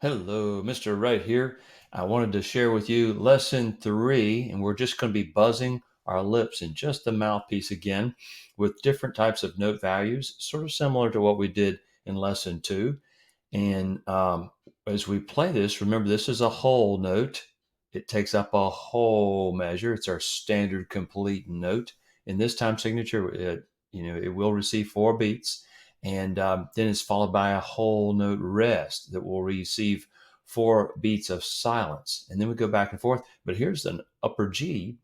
Hello, Mr. Right here. I wanted to share with you lesson 3, and we're just going to be buzzing our lips in just the mouthpiece again with different types of note values, sort of similar to what we did in lesson 2. And as we play this, remember this is a whole note. It takes up a whole measure. It's our standard complete note. In this time signature, it will receive 4 beats, and then it's followed by a whole note rest that will receive 4 beats of silence, and then we go back and forth. But here's an upper G.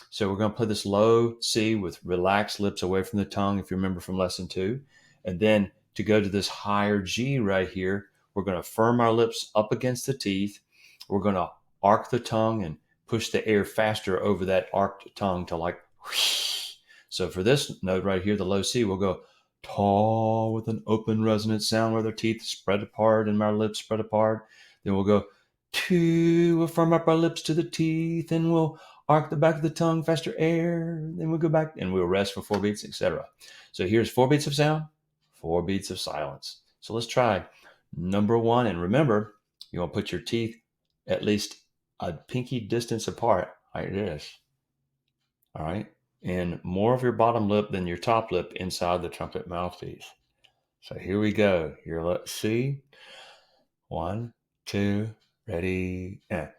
So we're going to play this low C with relaxed lips away from the tongue, if you remember from lesson 2. And then to go to this higher G right here, we're going to firm our lips up against the teeth. We're going to arc the tongue and push the air faster over that arced tongue to like whoosh. So for this note right here, the low C, we'll go taw with an open resonant sound where the teeth spread apart and our lips spread apart. Then we'll go to, we'll firm up our lips to the teeth, and we'll arc the back of the tongue, faster air. Then we'll go back and we'll rest for 4 beats, etc. So here's 4 beats of sound, 4 beats of silence. So let's try number 1. And remember, you want to put your teeth at least a pinky distance apart, like this. All right. And more of your bottom lip than your top lip inside the trumpet mouthpiece. So here we go. Here, let's see. 1, 2, ready, and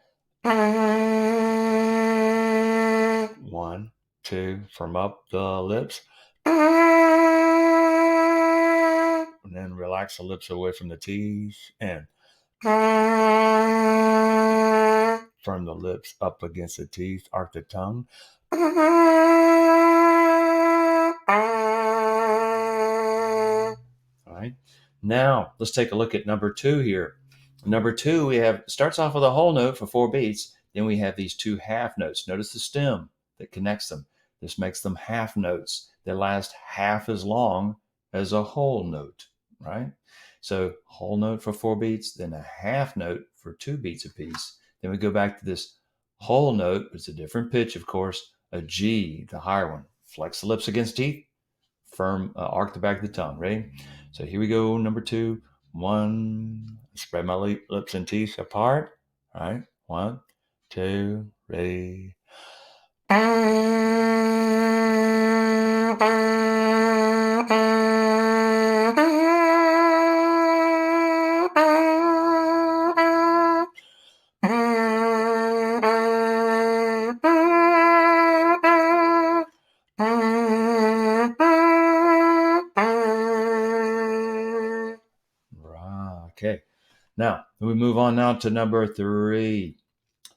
1, 2, firm up the lips. And then relax the lips away from the teeth, and firm the lips up against the teeth, arc the tongue. All right. Now let's take a look at number 2 here. Number 2, we have starts off with a whole note for 4 beats. Then we have these 2 half notes. Notice the stem that connects them. This makes them half notes. They last half as long as a whole note, right? So whole note for 4 beats, then a half note for 2 beats apiece. Then we go back to this whole note. It's a different pitch, of course. A G, the higher one. Flex the lips against teeth. Firm, arc the back of the tongue. Ready? So here we go. Number 2. 1. Spread my lips and teeth apart. All right. 1, 2. Ready. Okay. Now we move on now to number 3.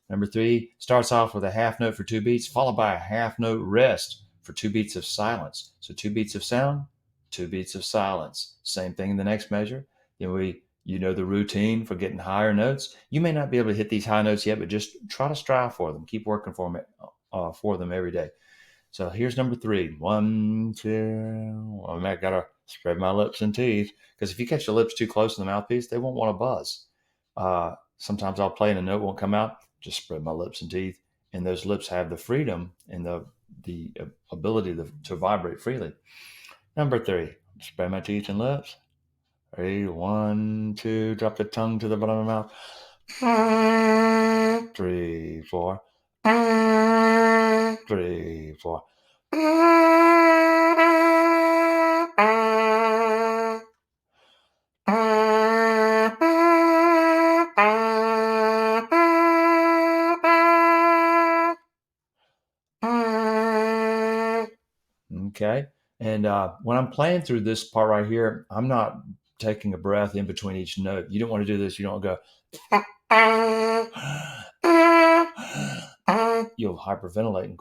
Number 3 starts off with a half note for 2 beats, followed by a half note rest for 2 beats of silence. So 2 beats of sound, 2 beats of silence. Same thing in the next measure. Then you know the routine for getting higher notes. You may not be able to hit these high notes yet, but just try to strive for them. Keep working for them every day. So here's number 3. 1, 2. I gotta spread my lips and teeth, because if you catch your lips too close to the mouthpiece, they won't want to buzz. Sometimes I'll play and a note won't come out. Just spread my lips and teeth, and those lips have the freedom and the ability to vibrate freely. Number 3, spread my teeth and lips. Ready? 1, 2. Drop the tongue to the bottom of the mouth. 3, 4. 3, 4. Okay. And when I'm playing through this part right here, I'm not taking a breath in between each note. You don't want to do this. You don't go. You'll hyperventilate and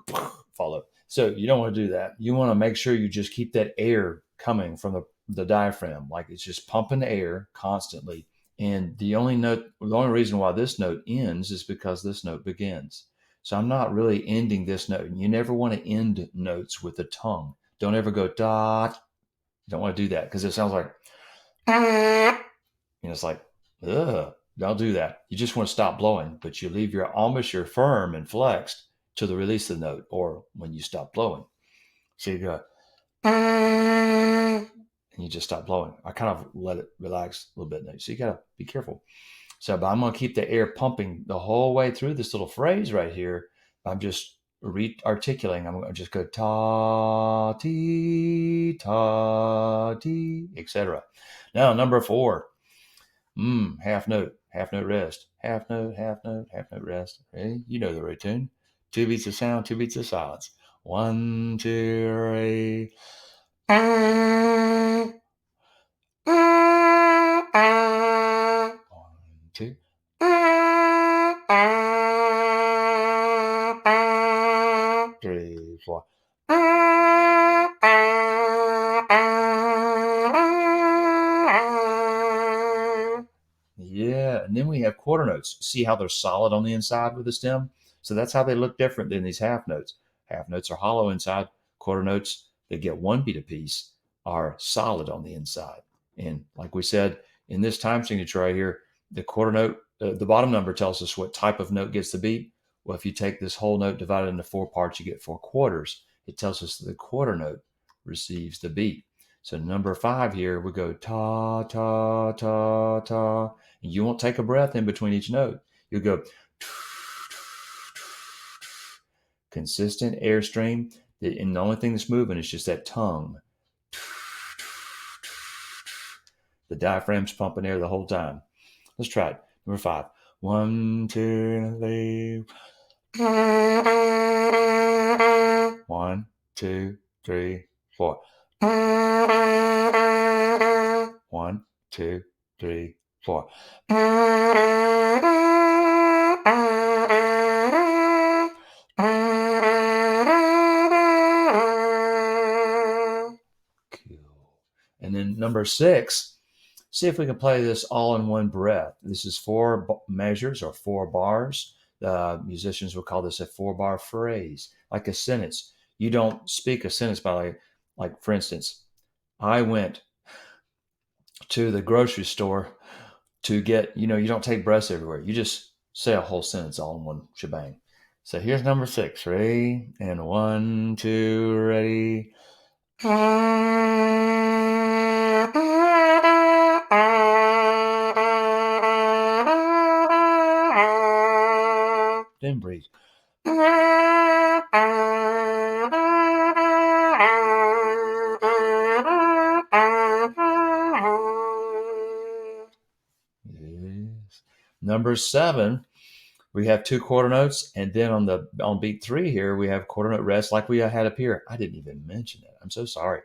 follow. So you don't want to do that. You want to make sure you just keep that air coming from the diaphragm, like it's just pumping air constantly. And the only reason why this note ends is because this note begins. So I'm not really ending this note. And you never want to end notes with the tongue. Don't ever go dot. You don't want to do that because it sounds like, it's like, ugh. Don't do that. You just want to stop blowing, but you leave your firm and flexed to the release of the note, or when you stop blowing. So you go, and you just stop blowing. I kind of let it relax a little bit now. So you got to be careful. So, but I'm going to keep the air pumping the whole way through this little phrase right here. I'm just re-articulating. I'm going to just go ta, ti, etc. Now, number 4, half note rest, half note rest. Okay? You know the routine. 2 beats of sound, 2 beats of silence. 1, 2, 3. 1, 2. 3, 4. Yeah, and then we have quarter notes. See how they're solid on the inside with the stem? So that's how they look different than these half notes. Half notes are hollow inside. Quarter notes, they get 1 beat apiece, are solid on the inside. And like we said, in this time signature right here, the quarter note, the bottom number tells us what type of note gets the beat. Well, if you take this whole note divided into 4 parts, you get 4 quarters. It tells us that the quarter note receives the beat. So number 5 here, we go ta, ta, ta, ta. And you won't take a breath in between each note. You'll go consistent airstream. And the only thing that's moving is just that tongue. The diaphragm's pumping air the whole time. Let's try it. Number 5. 1, 2, 3. 1, 2, 3, 4. 1, 2, 3, 4. Cool. And then number 6, see if we can play this all in one breath. This is 4 measures or 4 bars. Musicians will call this a 4-bar phrase, like a sentence. You don't speak a sentence by like for instance, I went to the grocery store to get, you don't take breaths everywhere. You just say a whole sentence all in one shebang. So here's number 6. Ready? And 1, 2, ready. Then breathe. Yes. Number 7, we have 2 quarter notes, and then on beat 3 here we have quarter note rest, like we had up here. I didn't even mention it. I'm so sorry.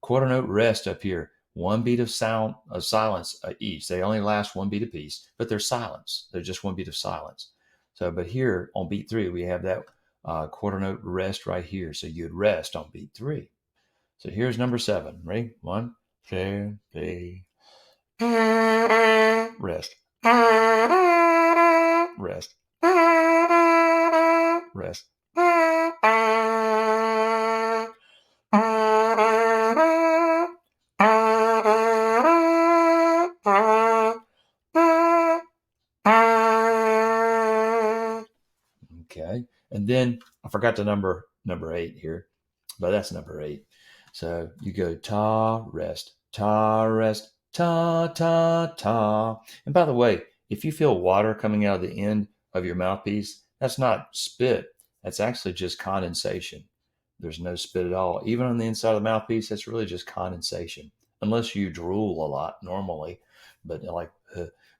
Quarter note rest up here. 1 beat of silence each. They only last 1 beat apiece, but they're silence. They're just 1 beat of silence. So, but here on beat 3 we have that quarter note rest right here. So you'd rest on beat 3. So here's number 7. Ready? 1, 2, 3. Rest. Rest. Rest. Okay. And then I forgot the number 8 here, but that's number 8. So you go ta, rest, ta, ta, ta. And by the way, if you feel water coming out of the end of your mouthpiece, that's not spit. That's actually just condensation. There's no spit at all. Even on the inside of the mouthpiece, that's really just condensation, unless you drool a lot normally. But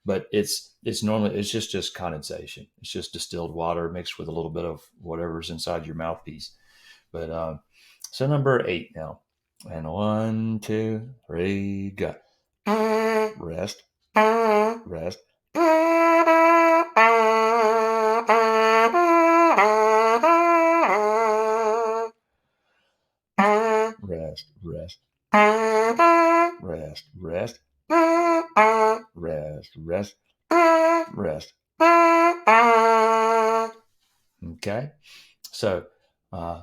but it's normally it's just condensation. It's just distilled water mixed with a little bit of whatever's inside your mouthpiece. But so number 8 now, and 1, 2, 3, go. Rest, rest. Rest, rest. Rest, rest. Rest, rest. Rest. Okay, so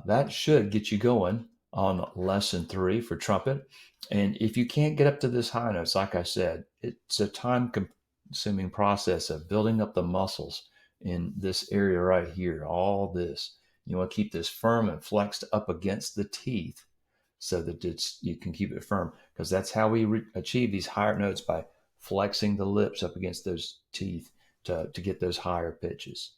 that should get you going on lesson 3 for trumpet. And if you can't get up to this high notes, like I said, it's a time consuming process of building up the muscles in this area right here. All this, you want to keep this firm and flexed up against the teeth so that you can keep it firm, because that's how we achieve these higher notes, by flexing the lips up against those teeth to get those higher pitches.